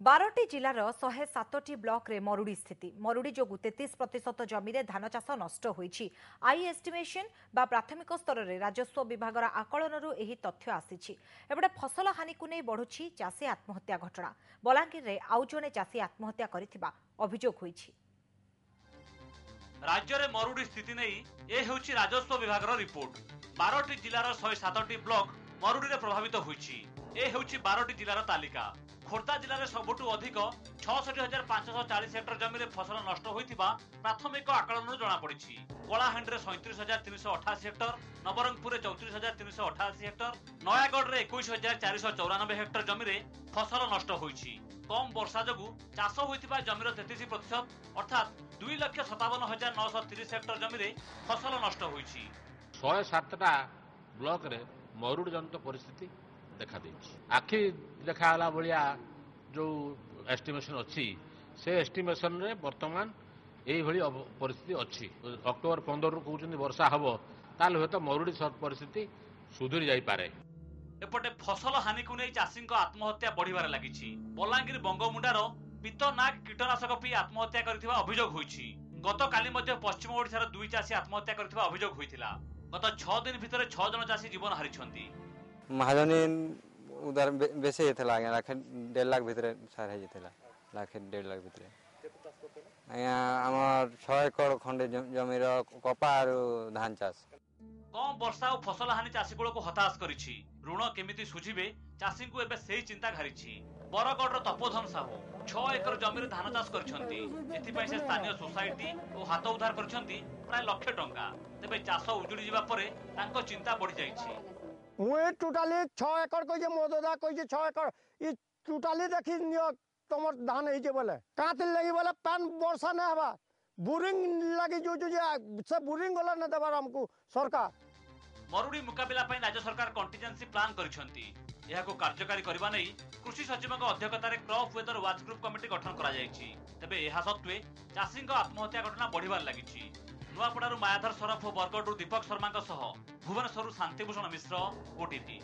12ଟି ଜିଲ୍ଲାର 107ଟି ବ୍ଲକରେ ମରୁଡ଼ି ସ୍ଥିତି। ମରୁଡ଼ି ଯୋଗୁଁ 33% ଜମିରେ ଧାନ ଚାଷ ନଷ୍ଟ ହୋଇଛି। ଆଇ ଏଷ୍ଟିମେସନ୍ ବା ପ୍ରାଥମିକ ସ୍ତରରେ ରାଜସ୍ୱ ବିଭାଗର ଆକଳନରୁ ଏହି ତଥ୍ୟ ଆସିଛି। ଏପଟେ ଫସଲ ହାନିକୁ ନେଇ ବଢ଼ୁଛି ଚାଷୀ ଆତ୍ମହତ୍ୟା ଘଟଣା। ବଲାଙ୍ଗୀରରେ ଆଉ ଜଣେ ଚାଷୀ ଆତ୍ମହତ୍ୟା କରିଥିବା ଅଭିଯୋଗ ହୋଇଛି। ରାଜ୍ୟରେ ମରୁଡ଼ି ସ୍ଥିତି ନେଇ ଏ ହେଉଛି ରାଜସ୍ୱ ବିଭାଗର ରିପୋର୍ଟ। 12ଟି ଜିଲ୍ଲାର 107ଟି ବ୍ଲକ ମରୁଡ଼ିରେ ପ୍ରଭାବିତ ହୋଇଛି। ଏ ହେଉଛି 12ଟି ଜିଲ୍ଲାର ତାଲିକା। ଖୋର୍ଦ୍ଧା ଜିଲ୍ଲାରେ ସବୁଠୁ ଅଧିକ 66,540 ହେକ୍ଟର ଜମିରେ ଫସଲ ନଷ୍ଟ ହୋଇଥିବା ପ୍ରାଥମିକ ଆକଳନରୁ ଜଣାପଡ଼ିଛି। କଳାହାଣ୍ଡିରେ 37,388 ହେକ୍ଟର, ନବରଙ୍ଗପୁରରେ 34,388 ହେକ୍ଟର, ନୟାଗଡ଼ରେ 21,494 ହେକ୍ଟର ଜମିରେ ଫସଲ ନଷ୍ଟ ହୋଇଛି। କମ୍ ବର୍ଷା ଯୋଗୁଁ ଚାଷ ହୋଇଥିବା ଜମିର 33% ଅର୍ଥାତ୍ 2,57,930 ହେକ୍ଟର ଜମିରେ ଫସଲ ନଷ୍ଟ ହୋଇଛି। 107ଟା ବ୍ଲକରେ ମରୁଡ଼ି ଜନିତ ପରିସ୍ଥିତି ଦେଖାଦେଇଛି। ଆଖି ଦେଖାଗଲା ଭଳିଆ ଯେଉଁ ଏଷ୍ଟିମେସନ୍ ଅଛି ସେ ଏଷ୍ଟିମେସନ୍ରେ ବର୍ତ୍ତମାନ ଏଇଭଳି ପରିସ୍ଥିତି ଅଛି। ଅକ୍ଟୋବର 15ରୁ କହୁଛନ୍ତି ବର୍ଷା ହେବ, ତାହେଲେ ହୁଏତ ମରୁଡ଼ି ପରିସ୍ଥିତି ସୁଧୁରି ଯାଇପାରେ। ଏପଟେ ଫସଲ ହାନିକୁ ନେଇ ଚାଷୀଙ୍କ ଆତ୍ମହତ୍ୟା ବଢ଼ିବାରେ ଲାଗିଛି। ବଲାଙ୍ଗୀର ବଙ୍ଗମୁଣ୍ଡାର ପିତନାଗ କୀଟନାଶକ ପିଇ ଆତ୍ମହତ୍ୟା କରିଥିବା ଅଭିଯୋଗ ହୋଇଛି। ଗତକାଲି ମଧ୍ୟ ପଶ୍ଚିମ ଓଡ଼ିଶାର 2 ଚାଷୀ ଆତ୍ମହତ୍ୟା କରିଥିବା ଅଭିଯୋଗ ହୋଇଥିଲା। ଗତ 6 ଦିନ ଭିତରେ 6 ଜଣ ଚାଷୀ ଜୀବନ ହାରିଛନ୍ତି। महाजनी उधर बेसी होता आज्ञा 1.5 लाख भितर सार होता 1.5 लाख भितर आज्ञा आम 6 एकड़ खंडे जमीर कपा और धान चाष। कम वर्षा और फसल हानि चाषी को हताश करिछि। ऋण केमिति सुझिबे चाषी को एबे सेही चिंता घारिछि। बरगढ़ तपोधन साहू 6 एकड़ जमीर धान चाष करछंती। एथिपाई से स्थानीय सोसाइटी और हाथ उद्धार करछंती प्राय लाख टंका। तेबे चाष उजुड़ी जिबा परे तांको चिंता बढ़ी जाइछि। मुई टोटाली 6 एकड़ कह मो दादा कह 6 एकड़ ये टोटाली देखी तुम धान हो बोले कातिल लगी बोले पान वर्षा नहीं हवा बोरिंग लगी जो से बोरिंग गला न देवार हमको सरकार। मरुड़ी मुकाबिला पई राज्य सरकार कंटीजेंसी प्लान करिसंती। एहाको कार्यकारी करबा नै कृषि सचिवक अध्यक्षतार crop weather watch group committee गठन करा जायछि। तबे एहा सत्वे चाषीक आत्महत्या घटना बढ़िबार लागिछि। नुआपड़ारू मायाधर सरफ और बरगढ़ दीपक शर्मा भुवनेश्वर शांतिभूषण मिश्र ओटीवी।